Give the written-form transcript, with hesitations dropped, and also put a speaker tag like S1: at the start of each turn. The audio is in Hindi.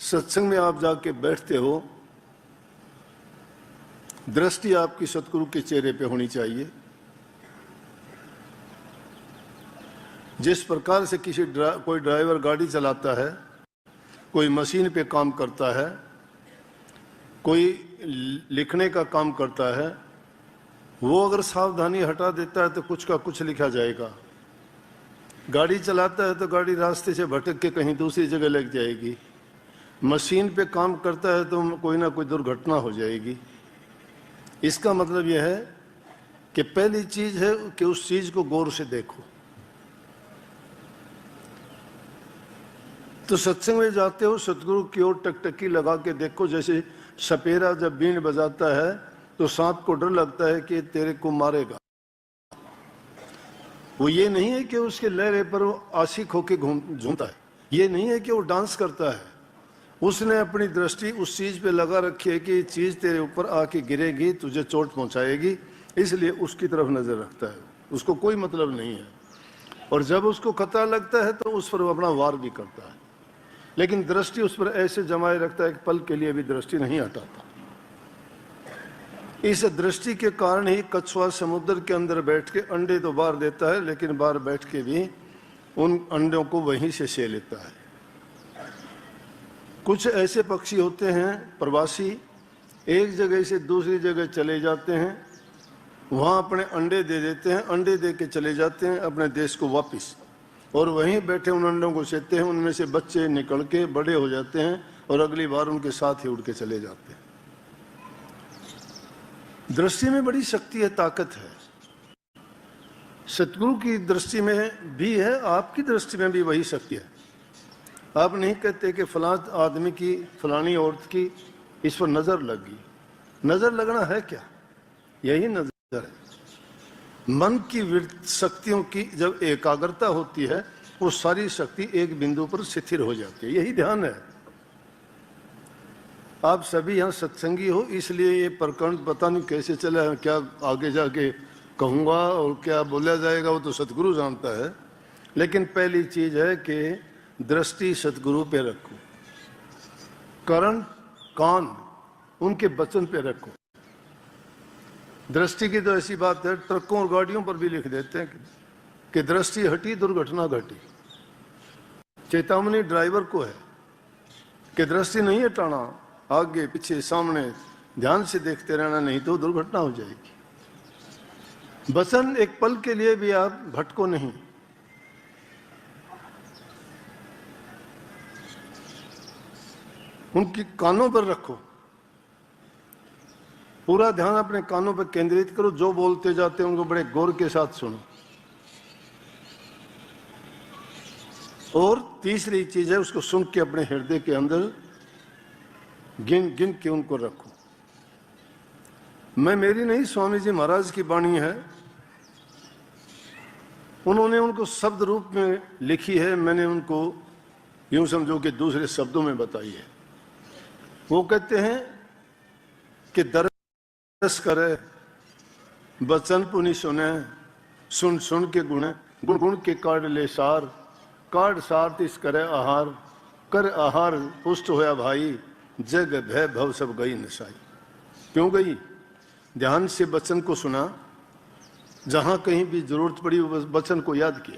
S1: सत्संग में आप जाके बैठते हो, दृष्टि आपकी सतगुरु के चेहरे पे होनी चाहिए। जिस प्रकार से कोई ड्राइवर गाड़ी चलाता है, कोई मशीन पे काम करता है, कोई लिखने का काम करता है, वो अगर सावधानी हटा देता है तो कुछ का कुछ लिखा जाएगा। गाड़ी चलाता है तो गाड़ी रास्ते से भटक के कहीं दूसरी जगह लग जाएगी। मशीन पे काम करता है तो कोई ना कोई दुर्घटना हो जाएगी। इसका मतलब यह है कि पहली चीज है कि उस चीज को गौर से देखो। तो सत्संग में जाते हो, सतगुरु की ओर टकटकी लगा के देखो। जैसे सपेरा जब बीन बजाता है तो सांप को डर लगता है कि तेरे को मारेगा। वो ये नहीं है कि उसके लहरे पर वो आशिक होके झूमता है, ये नहीं है कि वो डांस करता है। उसने अपनी दृष्टि उस चीज पे लगा रखी है कि ये चीज तेरे ऊपर आके गिरेगी, तुझे चोट पहुंचाएगी, इसलिए उसकी तरफ नजर रखता है। उसको कोई मतलब नहीं है। और जब उसको खतरा लगता है तो उस पर वो अपना वार भी करता है, लेकिन दृष्टि उस पर ऐसे जमाए रखता है कि पल के लिए भी दृष्टि नहीं हटाता। इस दृष्टि के कारण ही कछुआ समुद्र के अंदर बैठ के अंडे तो बाहर देता है, लेकिन बाहर बैठ के भी उन अंडों को वहीं से से लेता है। कुछ ऐसे पक्षी होते हैं प्रवासी, एक जगह से दूसरी जगह चले जाते हैं, वहां अपने अंडे दे देते हैं, अंडे दे के चले जाते हैं अपने देश को वापिस, और वहीं बैठे उन अंडों को सेते हैं। उनमें से बच्चे निकल के बड़े हो जाते हैं और अगली बार उनके साथ ही उड़ के चले जाते हैं। दृष्टि में बड़ी शक्ति है, ताकत है। सतगुरु की दृष्टि में भी है, आपकी दृष्टि में भी वही शक्ति है। आप नहीं कहते कि फलां आदमी की, फलानी औरत की इस पर नजर लगी। नजर लगना है क्या? यही नजर है। मन की शक्तियों की जब एकाग्रता होती है, वो सारी शक्ति एक बिंदु पर स्थिर हो जाती है। यही ध्यान है। आप सभी यहाँ सत्संगी हो, इसलिए ये प्रकरण पता नहीं कैसे चला है, क्या आगे जाके कहूँगा और क्या बोला जाएगा वो तो सतगुरु जानता है। लेकिन पहली चीज है कि दृष्टि सतगुरु पे रखो, करण कान उनके वचन पे रखो। दृष्टि की तो ऐसी बात है, ट्रकों और गाड़ियों पर भी लिख देते हैं कि दृष्टि हटी दुर्घटना घटी। चेतावनी ड्राइवर को है कि दृष्टि नहीं हटाना, आगे पीछे सामने ध्यान से देखते रहना, नहीं तो दुर्घटना हो जाएगी। वचन एक पल के लिए भी आप भटको नहीं। उनकी कानों पर रखो, पूरा ध्यान अपने कानों पर केंद्रित करो। जो बोलते जाते हैं उनको बड़े गौर के साथ सुनो। और तीसरी चीज है, उसको सुन के अपने हृदय के अंदर गिन गिन के उनको रखो। मैं मेरी नहीं, स्वामी जी महाराज की वाणी है। उन्होंने उनको शब्द रूप में लिखी है, मैंने उनको यूं समझो कि दूसरे शब्दों में बताई है। वो कहते हैं कि दरस करे बचन पुनि सुने, सुन सुन के गुण गुण गुण के काढ़ ले सार, काढ़ सार तिस करे आहार, कर आहार पुष्ट होया भाई, जग भय भव सब गई नसाई। क्यों गई? ध्यान से वचन को सुना, जहां कहीं भी जरूरत पड़ी वचन को याद किया।